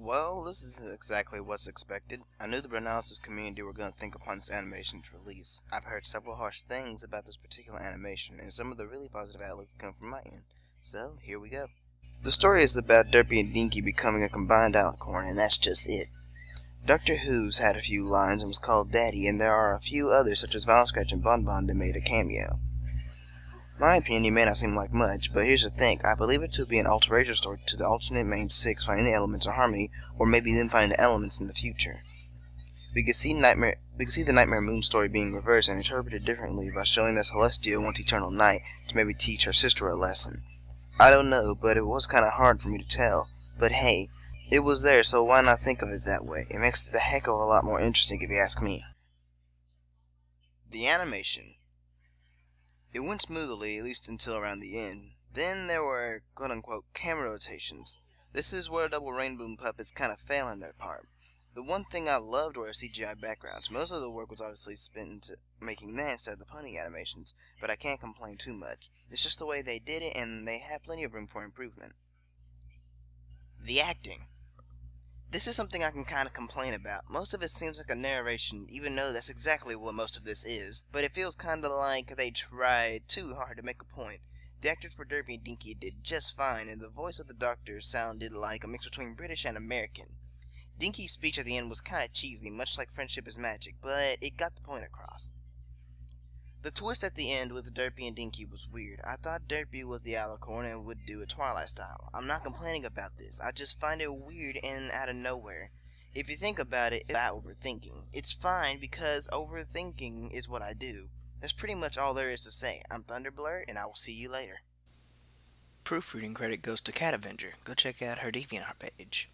Well, this is exactly what's expected. I knew the analysis community were going to think upon this animation's release. I've heard several harsh things about this particular animation, and some of the really positive outlooks come from my end. So, here we go. The story is about Derpy and Dinky becoming a combined alicorn, and that's just it. Doctor Who's had a few lines and was called Daddy, and there are a few others such as Vile Scratch and Bon Bon that made a cameo. My opinion may not seem like much, but here's the thing. I believe it to be an alteration story to the alternate main six finding the elements of harmony, or maybe them finding the elements in the future. We could see the Nightmare Moon story being reversed and interpreted differently by showing that Celestia wants eternal night to maybe teach her sister a lesson. I don't know, but it was kinda hard for me to tell. But hey, it was there, so why not think of it that way? It makes it a heck of a lot more interesting if you ask me. The animation. It went smoothly, at least until around the end. Then there were, quote-unquote, camera rotations. This is where double rainbow puppets kind of fail in their part. The one thing I loved were CGI backgrounds. Most of the work was obviously spent into making that instead of the punny animations, but I can't complain too much. It's just the way they did it, and they have plenty of room for improvement. The acting. This is something I can kind of complain about. Most of it seems like a narration, even though that's exactly what most of this is. But it feels kind of like they tried too hard to make a point. The actors for Derpy and Dinky did just fine, and the voice of the Doctor sounded like a mix between British and American. Dinky's speech at the end was kind of cheesy, much like Friendship is Magic, but it got the point across. The twist at the end with Derpy and Dinky was weird. I thought Derpy was the alicorn and would do a Twilight style. I'm not complaining about this. I just find it weird and out of nowhere. If you think about it, it's about overthinking. It's fine because overthinking is what I do. That's pretty much all there is to say. I'm Thunderblur, and I will see you later. Proofreading credit goes to Cat Avenger. Go check out her DeviantArt page.